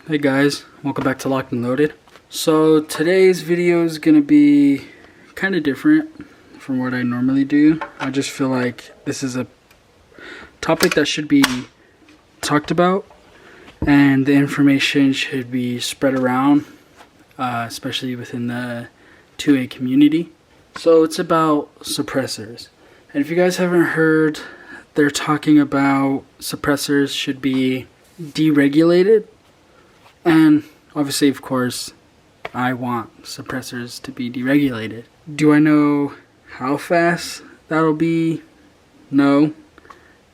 Hey guys, welcome back to Locked and Loaded. So today's video is gonna be kind of different from what I normally do. I just feel like this is a topic that should be talked about and the information should be spread around, especially within the 2A community. So it's about suppressors. And if you guys haven't heard, they're talking about suppressors should be deregulated. And obviously, of course, I want suppressors to be deregulated. Do I know how fast that'll be? No.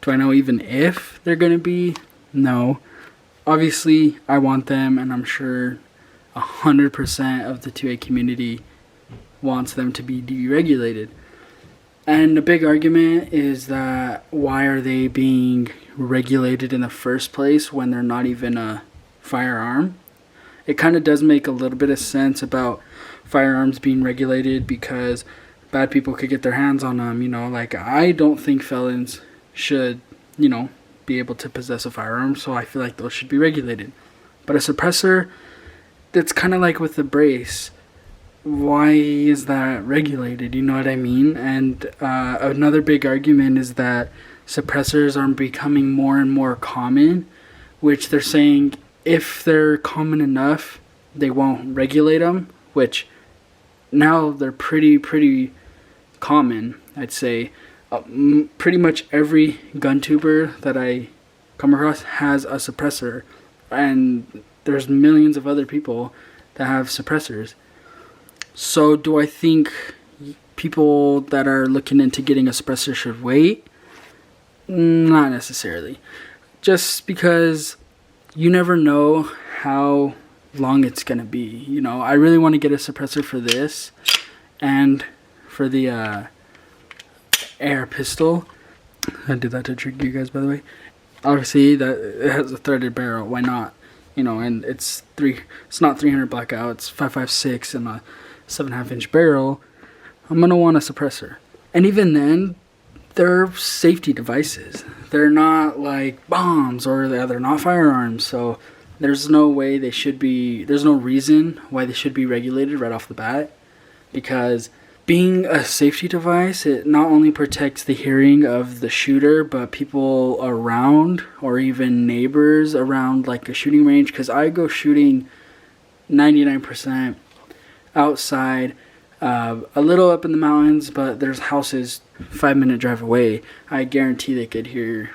Do I know even if they're going to be? No. Obviously, I want them, and I'm sure 100% of the 2A community wants them to be deregulated. And the big argument is that why are they being regulated in the first place when they're not even a firearm? It kind of does make a little bit of sense about firearms being regulated because bad people could get their hands on them, like I don't think felons should, be able to possess a firearm, so I feel like those should be regulated. But a suppressor, that's kind of like with the brace. Why is that regulated? You know what I mean? And another big argument is that suppressors are becoming more and more common, which they're saying if they're common enough, they won't regulate them, which now they're pretty common, I'd say. Pretty much every gun tuber that I come across has a suppressor, and there's millions of other people that have suppressors. So do I think people that are looking into getting a suppressor should wait? Not necessarily. Just because you never know how long it's going to be. I really want to get a suppressor for this and for the air pistol. I did that to trick you guys, by the way. Obviously, that it has a threaded barrel. Why not? And it's not 300 blackout. It's 5.56 and a 7.5 inch barrel. I'm gonna want a suppressor. And even then, they're safety devices. They're not like bombs or they're not firearms. So there's no way they should be. There's no reason why they should be regulated right off the bat, because being a safety device, it not only protects the hearing of the shooter, but people around or even neighbors around like a shooting range. Because I go shooting 99% outside, a little up in the mountains, but there's houses 5-minute drive away. I guarantee they could hear,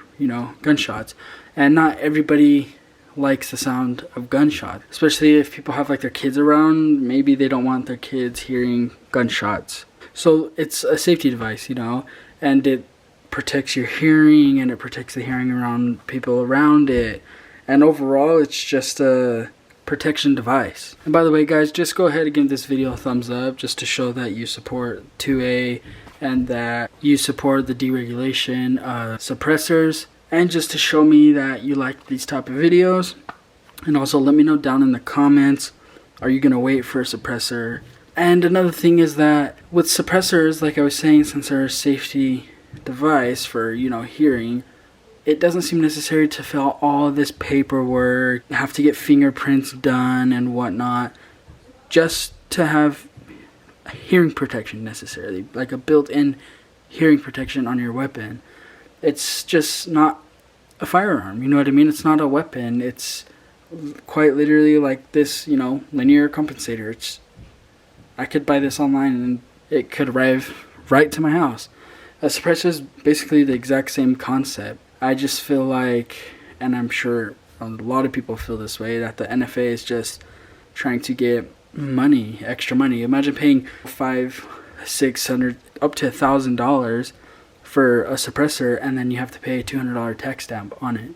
gunshots. And not everybody likes the sound of gunshots, especially if people have like their kids around. Maybe they don't want their kids hearing gunshots. So it's a safety device, and it protects your hearing and it protects the hearing around people around it. And overall, it's just a protection device. And by the way, guys, just go ahead and give this video a thumbs up just to show that you support 2A and that you support the deregulation of suppressors, and just to show me that you like these type of videos. And also let me know down in the comments, are you gonna wait for a suppressor? And another thing is that with suppressors, like I was saying, since they're a safety device for hearing, it doesn't seem necessary to fill out all this paperwork, have to get fingerprints done and whatnot, just to have hearing protection necessarily, like a built-in hearing protection on your weapon. It's just not a firearm, you know what I mean? It's not a weapon. It's quite literally like this, linear compensator. I could buy this online and it could arrive right to my house. A suppressor is basically the exact same concept. I just feel like, and I'm sure a lot of people feel this way, that the NFA is just trying to get money, extra money. Imagine paying $500, $600, up to $1,000 for a suppressor, and then you have to pay a $200 tax stamp on it.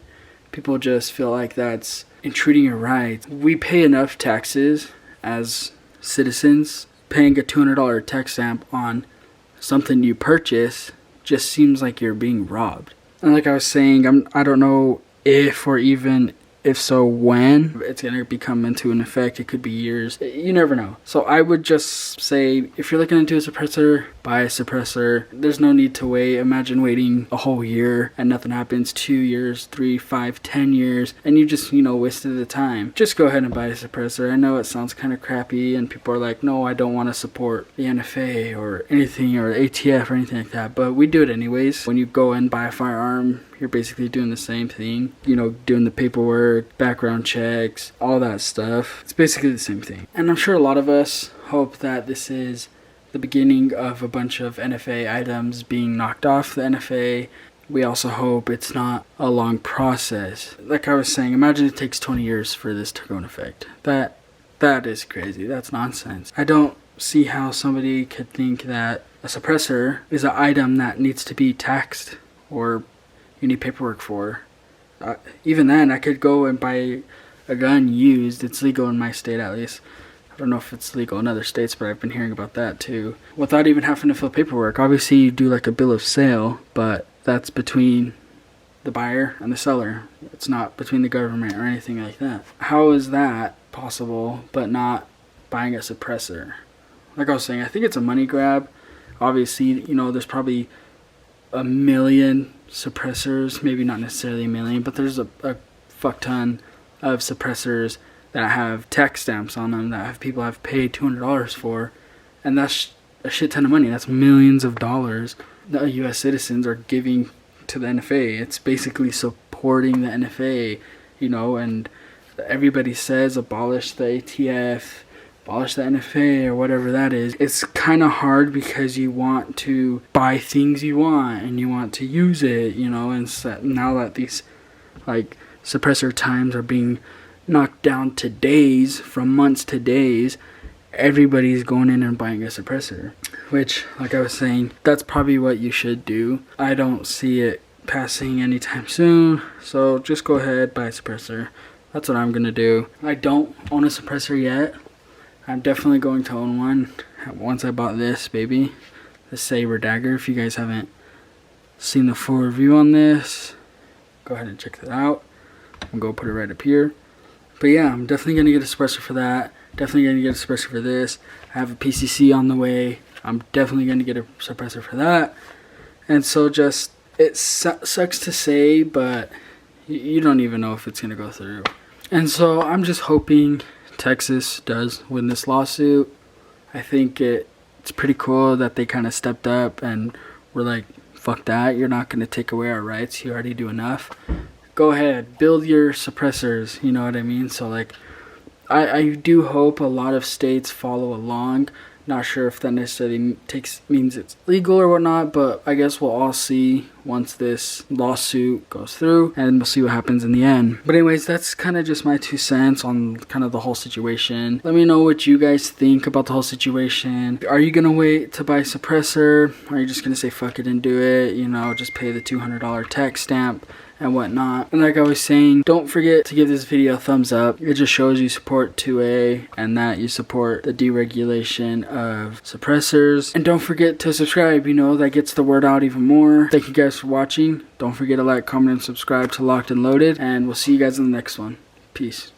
People just feel like that's intruding your rights. We pay enough taxes as citizens. Paying a $200 tax stamp on something you purchase just seems like you're being robbed. And like I was saying, I don't know if or even If so, when it's going to become into an effect. It could be years. You never know. So I would just say, if you're looking into a suppressor, buy a suppressor. There's no need to wait. Imagine waiting a whole year and nothing happens. 2 years, 3, 5, 10 years, and you just, wasted the time. Just go ahead and buy a suppressor. I know it sounds kind of crappy and people are like, no, I don't want to support the NFA or anything or ATF or anything like that, but we do it anyways. When you go and buy a firearm, you're basically doing the same thing, doing the paperwork, background checks, all that stuff. It's basically the same thing. And I'm sure a lot of us hope that this is the beginning of a bunch of NFA items being knocked off the NFA. We also hope it's not a long process. Like I was saying, imagine it takes 20 years for this to go into effect. That is crazy. That's nonsense. I don't see how somebody could think that a suppressor is an item that needs to be taxed or you need paperwork for. Even then, I could go and buy a gun used. It's legal in my state, at least. I don't know if it's legal in other states, but I've been hearing about that too. Without even having to fill paperwork. Obviously, you do like a bill of sale, but that's between the buyer and the seller. It's not between the government or anything like that. How is that possible, but not buying a suppressor? Like I was saying, I think it's a money grab. Obviously, there's probably a million suppressors, maybe not necessarily a million, but there's a fuck ton of suppressors that have tax stamps on them that people have paid $200 for, and that's a shit ton of money. That's millions of dollars that U.S. citizens are giving to the NFA. It's basically supporting the NFA, and everybody says abolish the ATF, abolish the NFA, or whatever that is. It's kind of hard because you want to buy things you want and you want to use it, and so now that these suppressor times are being knocked down to days, from months to days, everybody's going in and buying a suppressor, which, like I was saying, that's probably what you should do. I don't see it passing anytime soon, so just go ahead, buy a suppressor. That's what I'm gonna do. I don't own a suppressor yet. I'm definitely going to own one once I bought this baby, the Saber Dagger. If you guys haven't seen the full review on this, go ahead and check that out. I'm gonna put it right up here. But yeah, I'm definitely gonna get a suppressor for that. Definitely gonna get a suppressor for this. I have a PCC on the way. I'm definitely gonna get a suppressor for that. And so just, it sucks to say, but you don't even know if it's gonna go through. And so I'm just hoping Texas does win this lawsuit. I think it's pretty cool that they kind of stepped up and were like, fuck that, you're not gonna take away our rights, you already do enough. Go ahead, build your suppressors, you know what I mean? So I do hope a lot of states follow along. Not sure if that necessarily means it's legal or whatnot, but I guess we'll all see once this lawsuit goes through, and we'll see what happens in the end. But anyways, that's kind of just my 2 cents on kind of the whole situation. Let me know what you guys think about the whole situation. Are you gonna wait to buy a suppressor? Or are you just gonna say fuck it and do it? Just pay the $200 tax stamp and whatnot. And like I was saying, don't forget to give this video a thumbs up. It just shows you support 2A and that you support the deregulation of suppressors. And don't forget to subscribe, that gets the word out even more. Thank you guys for watching. Don't forget to like, comment, and subscribe to Locked and Loaded, and we'll see you guys in the next one. Peace.